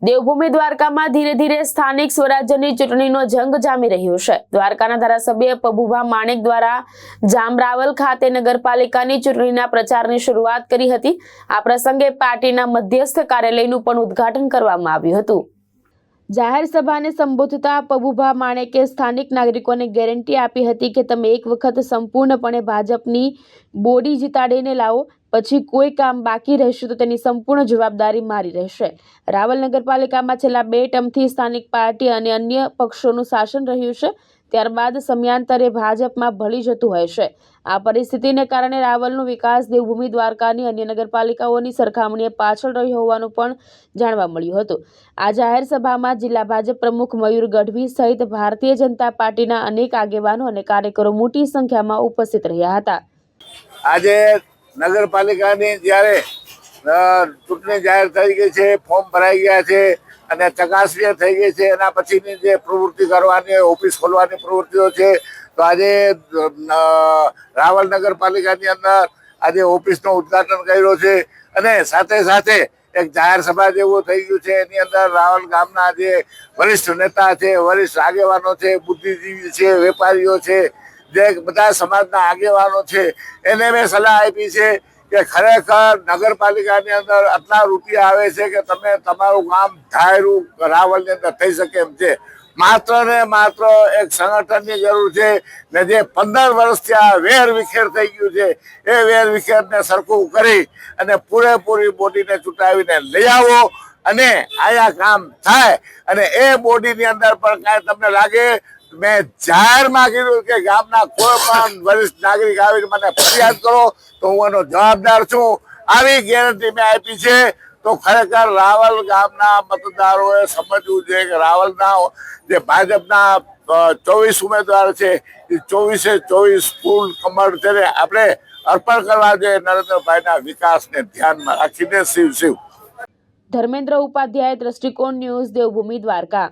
દેવભૂમિ દ્વારકામાં ધીરે ધીરે સ્થાનિક સ્વરાજ્યની ચૂંટણીનો જંગ જામી રહ્યો છે। દ્વારકાના ધારાસભ્ય પબુભા માણેક દ્વારા જામરાવલ ખાતે નગરપાલિકાની ચૂંટણીના પ્રચારની શરૂઆત કરી હતી। આ પ્રસંગે પાર્ટીના મધ્યસ્થ કાર્યાલયનું પણ ઉદ્ઘાટન કરવામાં આવ્યું હતું। જાહેર સભાને સંબોધતા પબુભા માણેકે સ્થાનિક નાગરિકોને ગેરંટી આપી હતી કે તમે એક વખત સંપૂર્ણપણે ભાજપની બોડી જીતાડીને લાવો, પછી કોઈ કામ બાકી રહેશે તો તેની સંપૂર્ણ જવાબદારી મારી રહેશે। રાવલ નગરપાલિકામાં છેલ્લા 2 ટર્મથી સ્થાનિક પાર્ટી અને અન્ય પક્ષોનું શાસન રહ્યું છે, ત્યારબાદ સમયાંતરે ભાજપમાં ભળી જતું હોય છે। આ પરિસ્થિતિને કારણે રાવલનો વિકાસ દેવભૂમિ દ્વારકાની અન્ય નગરપાલિકાઓની સરખામણીએ પાછળ રહ્યો હોવાનું પણ જાણવા મળ્યું હતું। આ જાહેર સભામાં જિલ્લા ભાજપ પ્રમુખ મયુર ગઢવી સહિત ભારતીય જનતા પાર્ટીના અનેક આગેવાનો અને કાર્યકરો મોટી સંખ્યામાં ઉપસ્થિત રહ્યા હતા। આજે નગરપાલિકાની જ્યારે ચૂંટણી જાહેર થઈ ગઈ છે, ફોર્મ ભરાઈ ગયા છે અને ચકાસણી થઈ ગઈ છે, એના પછીની જે પ્રવૃત્તિ કરવાની ઓફિસ ખોલવાની પ્રવૃત્તિઓ છે, તો આજે રાવલ નગરપાલિકાની અંદર આજે ઓફિસનું ઉદ્ઘાટન કર્યો છે અને સાથે સાથે એક જાહેર સભા જેવું થઈ ગયું છે। એની અંદર રાવલ ગામના જે વરિષ્ઠ નેતા છે, વરિષ્ઠ આગેવાનો છે, બુદ્ધિજીવી છે, વેપારીઓ છે, જે બધા સમાજના આગેવાનો છે, એને મેં સલાહ આપી છે કે ખરેખર નગરપાલિકાની અંદર આટલા રૂપિયા આવે છે કે તમે તમારું કામ ધાર્યું રાવલની અંદર થઈ શકે એમ છે। માત્ર ને માત્ર એક સંગઠનની જરૂર છે ને જે 15 વર્ષથી આ વેર વિખેર થઈ ગયું છે, એ વેર વિખેરને સરખું કરી અને પૂરેપૂરી બોડીને ચૂંટાવીને લઈ આવો અને આયા કામ થાય। અને એ બોડીની અંદર પણ કાંઈ તમને લાગે, મેં જાહેરમાં કીધું કે ગામના કોઈ પણ વરિષ્ઠ નાગરિક આવીને મને ફરિયાદ કરો તો હું એનો જવાબદાર છું, આવી ગેરંટી મેં આપી છે। તો ખરેખર રાવલ ગામના મતદારોએ સમજવું જોઈએ કે રાવલના જે ભાજપના 24 ઉમેદવાર છે, એ 24 ફૂલ કમળ છે આપણે અર્પણ કરવા જોઈએ નરેન્દ્રભાઈના વિકાસને ધ્યાનમાં રાખીને। શિવ શિવ। ધર્મેન્દ્ર ઉપાધ્યાય, દ્રષ્ટિકોણ ન્યૂઝ, દેવભૂમિ દ્વારકા।